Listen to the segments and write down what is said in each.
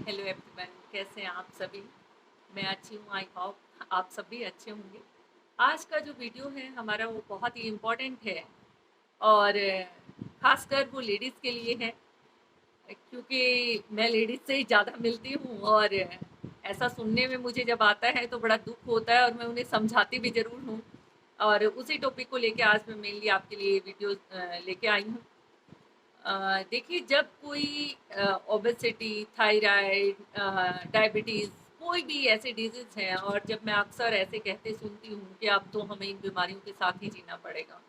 Hello everyone, कैसे हैं आप सभी। मैं अच्छी हूँ, आई होप आप सब भी अच्छे होंगे। आज का जो वीडियो है हमारा वो बहुत ही इम्पोर्टेंट है और ख़ासकर वो लेडीज़ के लिए है, क्योंकि मैं लेडीज़ से ही ज़्यादा मिलती हूँ और ऐसा सुनने में मुझे जब आता है तो बड़ा दुख होता है और मैं उन्हें समझाती भी ज़रूर हूँ। और उसी टॉपिक को लेके आज मैं मेनली आपके लिए वीडियो लेके आई हूँ। देखिए, जब कोई ओबेसिटी, थायराइड, डायबिटीज़, कोई भी ऐसे डिजीज़ हैं और जब मैं अक्सर ऐसे कहते सुनती हूँ कि अब तो हमें इन बीमारियों के साथ ही जीना पड़ेगा,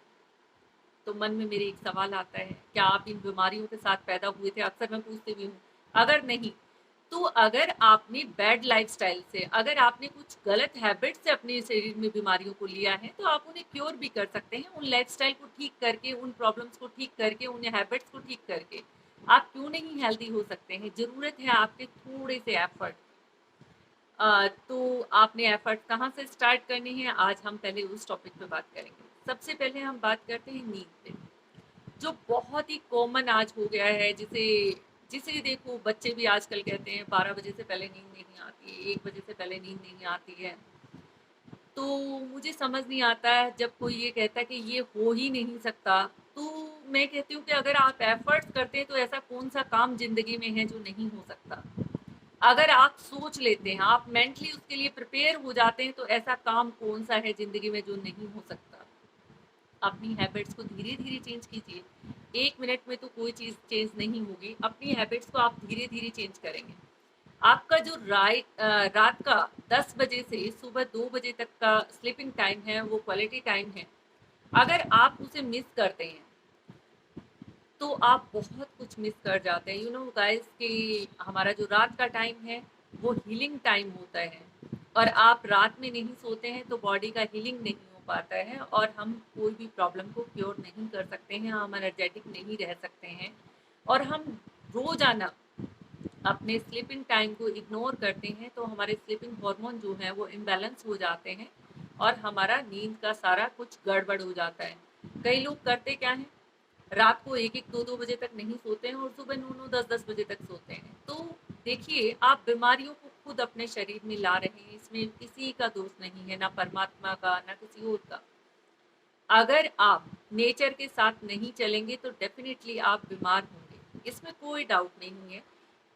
तो मन में मेरे एक सवाल आता है, क्या आप इन बीमारियों के साथ पैदा हुए थे? अक्सर मैं पूछती भी हूँ। अगर नहीं, तो अगर आपने बैड लाइफ़स्टाइल से, अगर आपने कुछ गलत हैबिट से अपने शरीर में बीमारियों को लिया है, तो आप उन्हें क्योर भी कर सकते हैं। उन लाइफ़स्टाइल को ठीक करके, उन प्रॉब्लम्स को ठीक करके, उन हैबिट्स को ठीक करके, आप क्यों नहीं हेल्दी हो सकते हैं? ज़रूरत है आपके थोड़े से एफर्ट। तो आपने एफर्ट कहाँ से स्टार्ट करने हैं, आज हम पहले उस टॉपिक पे बात करेंगे। सबसे पहले हम बात करते हैं नींद पे, जो बहुत ही कॉमन आज हो गया है, जिसे जिसे देखो बच्चे भी आजकल कहते हैं 12 बजे से पहले नींद नहीं आती है, 1 बजे से पहले नींद नहीं आती है। तो मुझे समझ नहीं आता है जब कोई ये कहता है कि ये हो ही नहीं सकता, तो मैं कहती हूँ कि अगर आप एफर्ट्स करते हैं तो ऐसा कौन सा काम ज़िंदगी में है जो नहीं हो सकता? अगर आप सोच लेते हैं, आप मेंटली उसके लिए प्रिपेयर हो जाते हैं, तो ऐसा काम कौन सा है ज़िंदगी में जो नहीं हो सकता? अपनी हैबिट्स को धीरे-धीरे चेंज कीजिए। 1 मिनट में तो कोई चीज़ चेंज नहीं होगी, अपनी हैबिट्स को आप धीरे-धीरे चेंज करेंगे। आपका जो रात का 10 बजे से सुबह 2 बजे तक का स्लीपिंग टाइम है, वो क्वालिटी टाइम है। अगर आप उसे मिस करते हैं, तो आप बहुत कुछ मिस कर जाते हैं। यू नो गाइस कि हमारा जो रात का टाइम है, वो हीलिंग टाइम होता है और आप रात में नहीं सोते हैं तो बॉडी का हीलिंग नहीं हो पाता है और हम कोई भी प्रॉब्लम को क्योर नहीं कर सकते हैं, हम एनर्जेटिक नहीं रह सकते हैं। और हम रोज़ाना अपने स्लीपिंग टाइम को इग्नोर करते हैं तो हमारे स्लीपिंग हार्मोन जो हैं वो इम्बैलेंस हो जाते हैं और हमारा नींद का सारा कुछ गड़बड़ हो जाता है। कई लोग करते क्या हैं, रात को 1-1 2-2 बजे तक नहीं सोते हैं और सुबह 9-9 10-10 बजे तक सोते हैं। तो देखिए, आप बीमारियों को खुद अपने शरीर में ला रहे हैं, इसमें किसी का दोष नहीं है, ना परमात्मा का, ना किसी और का। अगर आप नेचर के साथ नहीं चलेंगे तो डेफिनेटली आप बीमार होंगे, इसमें कोई डाउट नहीं है।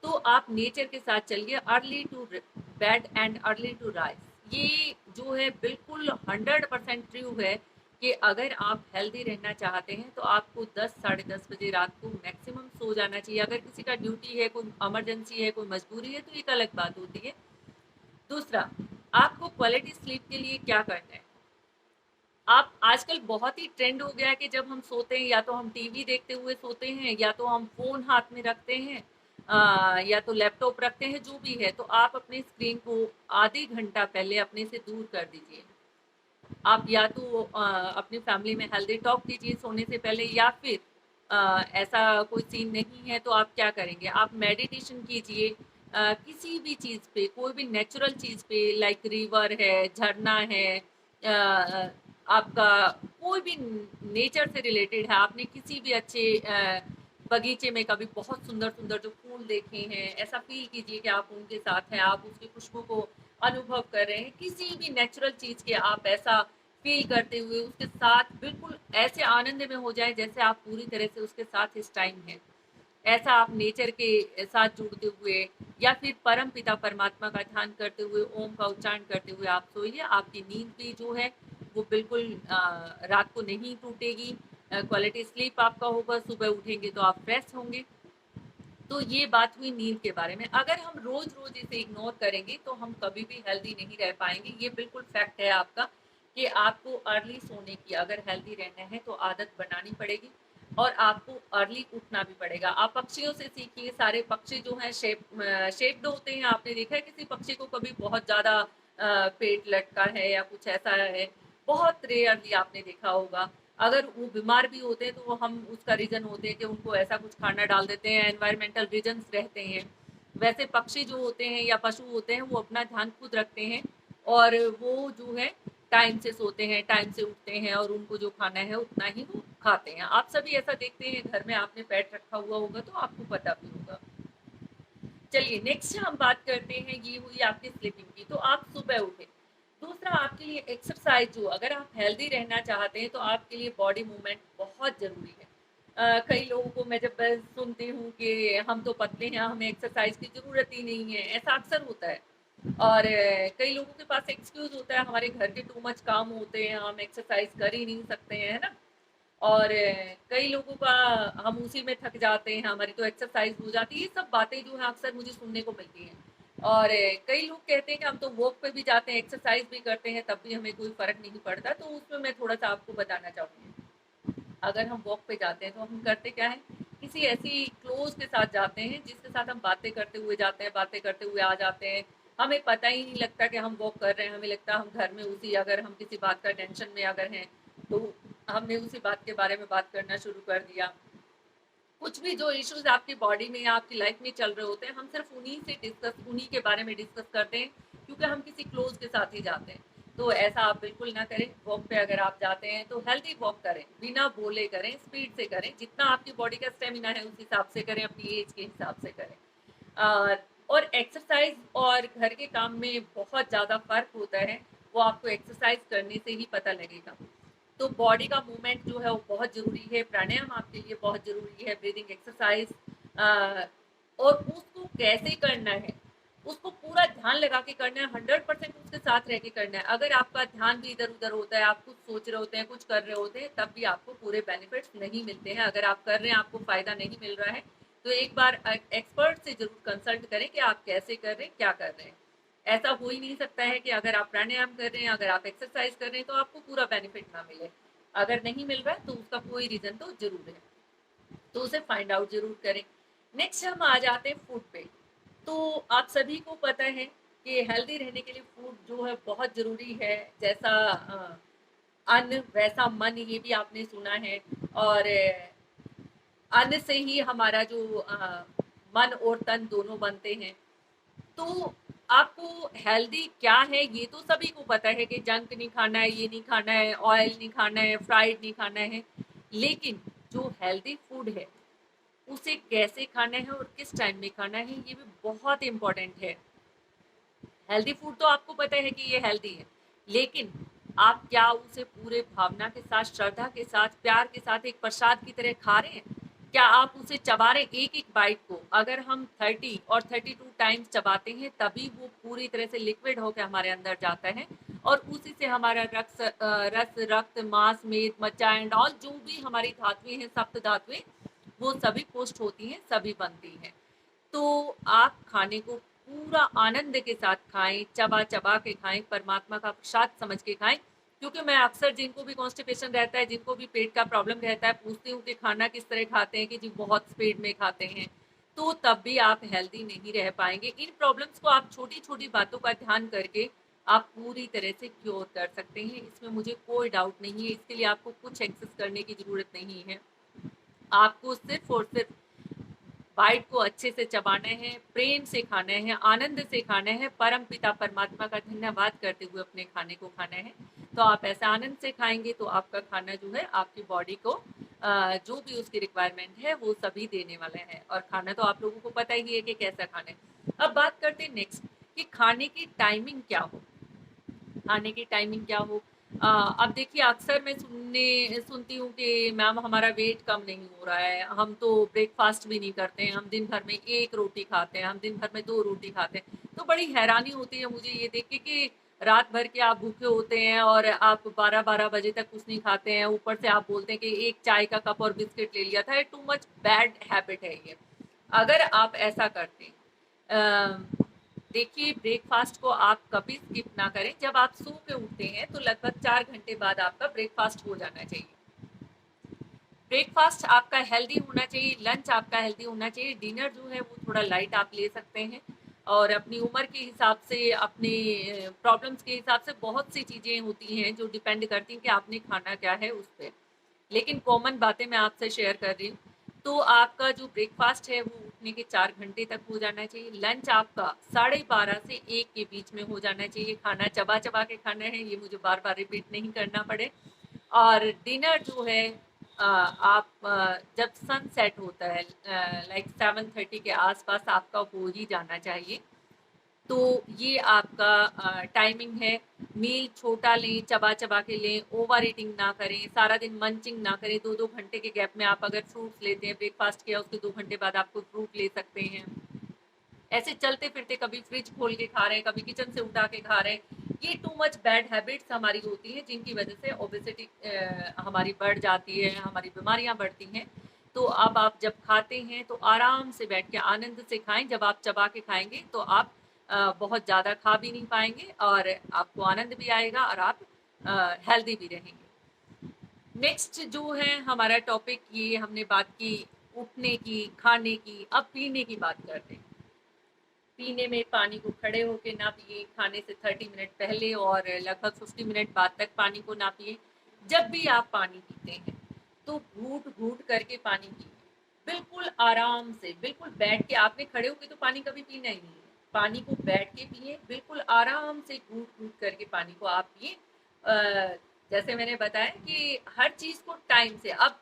तो आप नेचर के साथ चलिए। Early to bed and early to rise, ये जो है बिल्कुल 100% ट्रू है कि अगर आप हेल्दी रहना चाहते हैं तो आपको 10 साढ़े 10 बजे रात को मैक्सिमम सो जाना चाहिए। अगर किसी का ड्यूटी है, कोई इमरजेंसी है, कोई मजबूरी है, तो एक अलग बात होती है। दूसरा, आपको क्वालिटी स्लीप के लिए क्या करना है। आप आजकल बहुत ही ट्रेंड हो गया है कि जब हम सोते हैं या तो हम टीवी देखते हुए सोते हैं या तो हम फोन हाथ में रखते हैं, या तो लैपटॉप रखते हैं, जो भी है। तो आप अपने स्क्रीन को आधे घंटा पहले अपने से दूर कर दीजिए। आप या तो अपनी फैमिली में हेल्दी टॉक कीजिए सोने से पहले, या फिर ऐसा कोई सीन नहीं है तो आप क्या करेंगे, आप मेडिटेशन कीजिए। किसी भी चीज़ पे, कोई भी नेचुरल चीज़ पे, लाइक रिवर है, झरना है, आपका कोई भी नेचर से रिलेटेड है, आपने किसी भी अच्छे बगीचे में कभी बहुत सुंदर सुंदर जो फूल देखे हैं, ऐसा फील कीजिए कि आप उनके साथ हैं, आप उसकी खुशबू को अनुभव कर रहे हैं। किसी भी नेचुरल चीज़ के आप ऐसा फील करते हुए उसके साथ बिल्कुल ऐसे आनंद में हो जाए जैसे आप पूरी तरह से उसके साथ इस टाइम है। ऐसा आप नेचर के साथ जुड़ते हुए या फिर परम पिता परमात्मा का ध्यान करते हुए, ओम का उच्चारण करते हुए आप सोइए। आपकी नींद भी जो है वो बिल्कुल रात को नहीं टूटेगी, क्वालिटी स्लीप आपका होगा, सुबह उठेंगे तो आप फ्रेश होंगे। तो ये बात हुई नींद के बारे में। अगर हम रोज रोज इसे इग्नोर करेंगे तो हम कभी भी हेल्दी नहीं रह पाएंगे। ये बिल्कुल फैक्ट है आपका कि आपको अर्ली सोने की, अगर हेल्दी रहना है तो आदत बनानी पड़ेगी और आपको अर्ली उठना भी पड़ेगा। आप पक्षियों से सीखिए। सारे पक्षी जो हैं शेप्ड होते हैं। आपने देखा है किसी पक्षी को कभी बहुत ज्यादा पेट लटका है या कुछ ऐसा है? बहुत रेयरली आपने देखा होगा। अगर वो बीमार भी होते हैं तो वो हम उसका रीज़न होते हैं कि उनको ऐसा कुछ खाना डाल देते हैं, एनवायरमेंटल रीजंस रहते हैं। वैसे पक्षी जो होते हैं या पशु होते हैं वो अपना ध्यान खुद रखते हैं और वो जो है टाइम से सोते हैं, टाइम से उठते हैं और उनको जो खाना है उतना ही वो खाते हैं। आप सभी ऐसा देखते हैं, घर में आपने पेट रखा हुआ होगा तो आपको पता भी होगा। चलिए नेक्स्ट हम बात करते हैं, ये हुई आपकी स्लीपिंग की। तो आप सुबह उठे। दूसरा आपके लिए एक्सरसाइज, जो अगर आप हेल्दी रहना चाहते हैं तो आपके लिए बॉडी मूवमेंट बहुत ज़रूरी है। कई लोगों को मैं जब सुनती हूँ कि हम तो पतले हैं, हमें एक्सरसाइज की ज़रूरत ही नहीं है, ऐसा अक्सर होता है। और कई लोगों के पास एक्सक्यूज़ होता है, हमारे घर के टू मच काम होते हैं, हम एक्सरसाइज कर ही नहीं सकते हैं, है ना। और कई लोगों का हम उसी में थक जाते हैं, हमारी तो एक्सरसाइज हो जाती है। ये सब बातें जो है अक्सर मुझे सुनने को मिलती हैं। और कई लोग कहते हैं कि हम तो वॉक पे भी जाते हैं, एक्सरसाइज भी करते हैं, तब भी हमें कोई फ़र्क नहीं पड़ता। तो उसमें मैं थोड़ा-सा आपको बताना चाहूँगी। अगर हम वॉक पे जाते हैं तो हम करते क्या है, किसी ऐसी क्लोज के साथ जाते हैं जिसके साथ हम बातें करते हुए जाते हैं, बातें करते हुए आ जाते हैं। हमें पता ही नहीं लगता कि हम वॉक कर रहे हैं, हमें लगता है हम घर में उसी, अगर हम किसी बात का टेंशन में अगर हैं तो हमने उसी बात के बारे में बात करना शुरू कर दिया। कुछ भी जो इश्यूज आपकी बॉडी में या आपकी लाइफ में चल रहे होते हैं, हम सिर्फ उन्हीं के बारे में डिस्कस करते हैं, क्योंकि हम किसी क्लोज के साथ ही जाते हैं। तो ऐसा आप बिल्कुल ना करें। वॉक पे अगर आप जाते हैं तो हेल्दी वॉक करें, बिना बोले करें, स्पीड से करें, जितना आपकी बॉडी का स्टेमिना है उस हिसाब से करें, अपनी एज के हिसाब से करें। अ, और एक्सरसाइज और घर के काम में बहुत ज़्यादा फ़र्क होता है, वो आपको एक्सरसाइज करने से ही पता लगेगा। तो बॉडी का मूवमेंट जो है वो बहुत ज़रूरी है, प्राणायाम आपके लिए बहुत ज़रूरी है, ब्रीदिंग एक्सरसाइज। और उसको कैसे करना है, उसको पूरा ध्यान लगा के करना है, 100% उसके साथ रह के करना है। अगर आपका ध्यान भी इधर उधर होता है, आप कुछ सोच रहे होते हैं, कुछ कर रहे होते हैं, तब भी आपको पूरे बेनिफिट्स नहीं मिलते हैं। अगर आप कर रहे हैं, आपको फ़ायदा नहीं मिल रहा है, तो एक बार एक्सपर्ट से ज़रूर कंसल्ट करें कि आप कैसे कर रहे हैं, क्या कर रहे हैं। ऐसा हो ही नहीं सकता है कि अगर आप प्राणायाम कर रहे हैं, अगर आप एक्सरसाइज कर रहे हैं, तो आपको पूरा बेनिफिट ना मिले। अगर नहीं मिल रहा है तो उसका कोई रीज़न तो ज़रूर है, तो उसे फाइंड आउट ज़रूर करें। नेक्स्ट हम आ जाते हैं फूड पे। तो आप सभी को पता है कि हेल्दी रहने के लिए फूड जो है बहुत ज़रूरी है। जैसा अन्न वैसा मन, ये भी आपने सुना है। और अन्न से ही हमारा जो मन और तन दोनों बनते हैं। तो आपको हेल्दी क्या है ये तो सभी को पता है कि जंक नहीं खाना है, ये नहीं खाना है, ऑयल नहीं खाना है, फ्राइड नहीं खाना है। लेकिन जो हेल्दी फूड है उसे कैसे खाना है और किस टाइम में खाना है, ये भी बहुत इम्पोर्टेंट है। हेल्दी फूड तो आपको पता है कि ये हेल्दी है, लेकिन आप क्या उसे पूरे भावना के साथ, श्रद्धा के साथ, प्यार के साथ एक प्रसाद की तरह खा रहे हैं? क्या आप उसे चबा रहे हैं? एक एक बाइट को अगर हम 30 और 32 टाइम्स चबाते हैं, तभी वो पूरी तरह से लिक्विड होकर हमारे अंदर जाता है, और उसी से हमारा रस, रक्त, मांस, मेद, मज्जा एंड ऑल जो भी हमारी धातुएं हैं, सप्त धातुएं, वो सभी पोस्ट होती हैं, सभी बनती हैं। तो आप खाने को पूरा आनंद के साथ खाएं, चबा चबा के खाएं, परमात्मा का प्रसाद समझ के खाएं। क्योंकि मैं अक्सर जिनको भी कॉन्स्टिपेशन रहता है, जिनको भी पेट का प्रॉब्लम रहता है, पूछती हूँ कि खाना किस तरह खाते हैं, कि जी बहुत स्पीड में खाते हैं, तो तब भी आप हेल्दी नहीं रह पाएंगे। इन प्रॉब्लम्स को आप छोटी छोटी बातों का ध्यान करके आप पूरी तरह से क्योर कर सकते हैं, इसमें मुझे कोई डाउट नहीं है। इसके लिए आपको कुछ एक्सेस करने की ज़रूरत नहीं है। आपको सिर्फ और सिर्फ बाइट को अच्छे से चबाना है, प्रेम से खाना है, आनंद से खाना है, परम पिता परमात्मा का धन्यवाद करते हुए अपने खाने को खाना है। तो आप ऐसे आनंद से खाएंगे तो आपका खाना जो है आपकी बॉडी को जो भी उसकी रिक्वायरमेंट है वो सभी देने वाले हैं। और खाना तो आप लोगों को पता ही है कि कैसा खाना है। अब बात करते हैं नेक्स्ट, कि खाने की टाइमिंग क्या हो। खाने की टाइमिंग क्या हो। अब देखिए अक्सर मैं सुनती हूँ कि मैम हमारा वेट कम नहीं हो रहा है, हम तो ब्रेकफास्ट भी नहीं करते हैं, हम दिन भर में एक रोटी खाते हैं, हम दिन भर में दो रोटी खाते हैं। तो बड़ी हैरानी होती है मुझे ये देख के कि रात भर के आप भूखे होते हैं और आप 12-12 बजे तक कुछ नहीं खाते हैं, ऊपर से आप बोलते हैं कि एक चाय का कप और बिस्किट ले लिया था। टू मच बैड हैबिट है ये। अगर आप ऐसा करते हैं, देखिए ब्रेकफास्ट को आप कभी स्किप ना करें। जब आप सो के उठते हैं तो लगभग 4 घंटे बाद आपका ब्रेकफास्ट हो जाना चाहिए। ब्रेकफास्ट आपका हेल्दी होना चाहिए, लंच आपका हेल्दी होना चाहिए, डिनर जो है वो थोड़ा लाइट आप ले सकते हैं। और अपनी उम्र के हिसाब से, अपने प्रॉब्लम्स के हिसाब से बहुत सी चीज़ें होती हैं जो डिपेंड करती हैं कि आपने खाना क्या है उस पर। लेकिन कॉमन बातें मैं आपसे शेयर कर रही हूँ। तो आपका जो ब्रेकफास्ट है वो उठने के 4 घंटे तक हो जाना चाहिए। लंच आपका 12:30 से 1 के बीच में हो जाना चाहिए। खाना चबा चबा के खाना है, ये मुझे बार बार रिपीट नहीं करना पड़े। और डिनर जो है आप जब सन सेट होता है लाइक 7:30 के आसपास आपका हो ही जाना चाहिए। तो ये आपका टाइमिंग है। मील छोटा लें, चबा चबा के लें, ओवर ईटिंग ना करें, सारा दिन मंचिंग ना करें। 2-2 घंटे के गैप में आप अगर फ्रूट्स लेते हैं, ब्रेकफास्ट किया उसके 2 घंटे बाद आपको फ्रूट ले सकते हैं। ऐसे चलते फिरते कभी फ्रिज खोल के खा रहे हैं, कभी किचन से उठा के खा रहे हैं, ये टू मच बैड हैबिट्स हमारी होती हैं, जिनकी वजह से ओबेसिटी हमारी बढ़ जाती है, हमारी बीमारियां बढ़ती हैं। तो अब आप जब खाते हैं तो आराम से बैठ के आनंद से खाएं। जब आप चबा के खाएंगे तो आप बहुत ज़्यादा खा भी नहीं पाएंगे और आपको आनंद भी आएगा और आप हेल्दी भी रहेंगे। नेक्स्ट जो है हमारा टॉपिक, ये हमने बात की उठने की, खाने की, अब पीने की बात करते हैं। पीने में पानी को खड़े होके ना पिए, खाने से 30 मिनट पहले और लगभग 50 मिनट बाद तक पानी को ना पिए। जब भी आप पानी पीते हैं तो घूट घूट करके पानी पिए, बिल्कुल आराम से, बिल्कुल बैठ के। आपने खड़े होके तो पानी कभी पीना ही नहीं है, पानी को बैठ के पिए, बिल्कुल आराम से घूट घूट करके पानी को आप पिए। जैसे मैंने बताया कि हर चीज़ को टाइम से। अब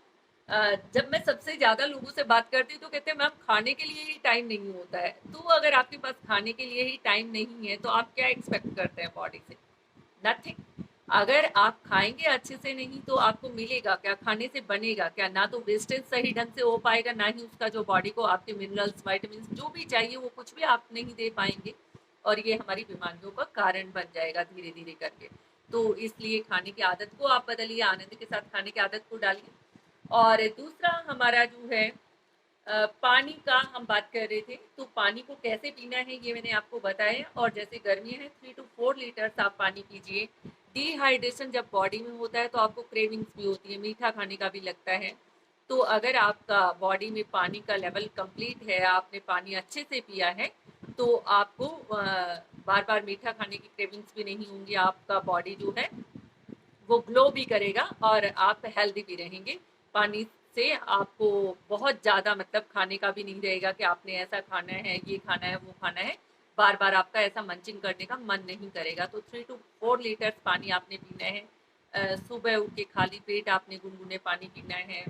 जब मैं सबसे ज़्यादा लोगों से बात करती हूँ तो कहते हैं मैम खाने के लिए ही टाइम नहीं होता है। तो अगर आपके पास खाने के लिए ही टाइम नहीं है तो आप क्या एक्सपेक्ट करते हैं बॉडी से? नथिंग। अगर आप खाएंगे अच्छे से नहीं तो आपको मिलेगा क्या, खाने से बनेगा क्या? ना तो वेस्टेज सही ढंग से हो पाएगा, ना ही उसका जो बॉडी को आपके मिनरल्स, वाइटामिन जो भी चाहिए वो कुछ भी आप नहीं दे पाएंगे और ये हमारी बीमारियों का कारण बन जाएगा धीरे धीरे करके। तो इसलिए खाने की आदत को आप बदलिए, आनंद के साथ खाने की आदत को डालिए। और दूसरा हमारा जो है पानी का हम बात कर रहे थे, तो पानी को कैसे पीना है ये मैंने आपको बताया। और जैसे गर्मियाँ हैं 3 to 4 लीटर्स आप पानी पीजिए। डिहाइड्रेशन जब बॉडी में होता है तो आपको क्रेविंग्स भी होती है, मीठा खाने का भी लगता है। तो अगर आपका बॉडी में पानी का लेवल कंप्लीट है, आपने पानी अच्छे से पिया है, तो आपको बार बार मीठा खाने की क्रेविंग्स भी नहीं होंगी। आपका बॉडी जो है वो ग्लो भी करेगा और आप हेल्दी भी रहेंगे। पानी से आपको बहुत ज़्यादा मतलब खाने का भी नहीं रहेगा कि आपने ऐसा खाना है, ये खाना है, वो खाना है। बार बार आपका ऐसा मंचिंग करने का मन नहीं करेगा। तो 3 to 4 लीटर्स पानी आपने पीना है। सुबह उठ के खाली पेट आपने गुनगुने पानी पीना है।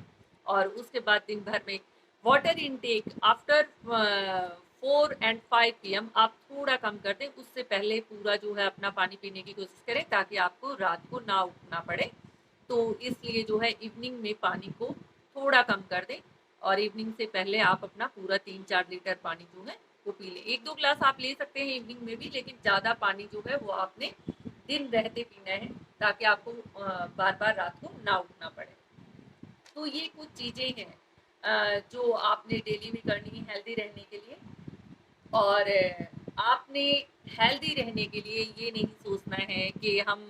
और उसके बाद दिन भर में water intake after 4 and 5 PM आप थोड़ा कम कर दें। उससे पहले पूरा जो है अपना पानी पीने की कोशिश करें ताकि आपको रात को ना उठना पड़े। तो इसलिए जो है इवनिंग में पानी को थोड़ा कम कर दें और इवनिंग से पहले आप अपना पूरा 3-4 लीटर पानी जो है वो पी लें। 1-2 ग्लास आप ले सकते हैं इवनिंग में भी, लेकिन ज़्यादा पानी जो है वो आपने दिन रहते पीना है ताकि आपको बार बार रात को ना उठना पड़े। तो ये कुछ चीज़ें हैं जो आपने डेली में करनी है हेल्दी रहने के लिए। और आपने हेल्दी रहने के लिए ये नहीं सोचना है कि हम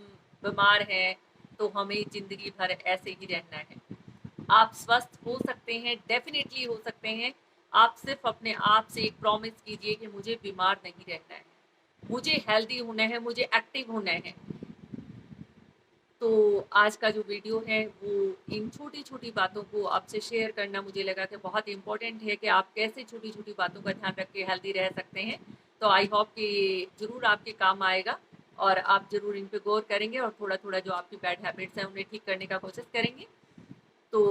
बीमार हैं तो हमें ज़िंदगी भर ऐसे ही रहना है। आप स्वस्थ हो सकते हैं, डेफिनेटली हो सकते हैं। आप सिर्फ अपने आप से एक प्रॉमिस कीजिए कि मुझे बीमार नहीं रहना है, मुझे हेल्दी होना है, मुझे एक्टिव होना है। तो आज का जो वीडियो है वो इन छोटी-छोटी बातों को आपसे शेयर करना मुझे लगा कि बहुत इम्पोर्टेंट है कि आप कैसे छोटी-छोटी बातों का ध्यान रख के हेल्दी रह सकते हैं। तो आई होप कि ज़रूर आपके काम आएगा और आप ज़रूर इन पे गौर करेंगे और थोड़ा-थोड़ा जो आपकी बैड हैबिट्स हैं उन्हें ठीक करने का कोशिश करेंगे। तो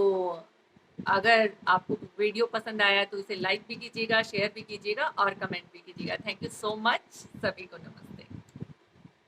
अगर आपको वीडियो पसंद आया तो इसे लाइक भी कीजिएगा, शेयर भी कीजिएगा और कमेंट भी कीजिएगा। Thank you so much. सभी को नमस्कार।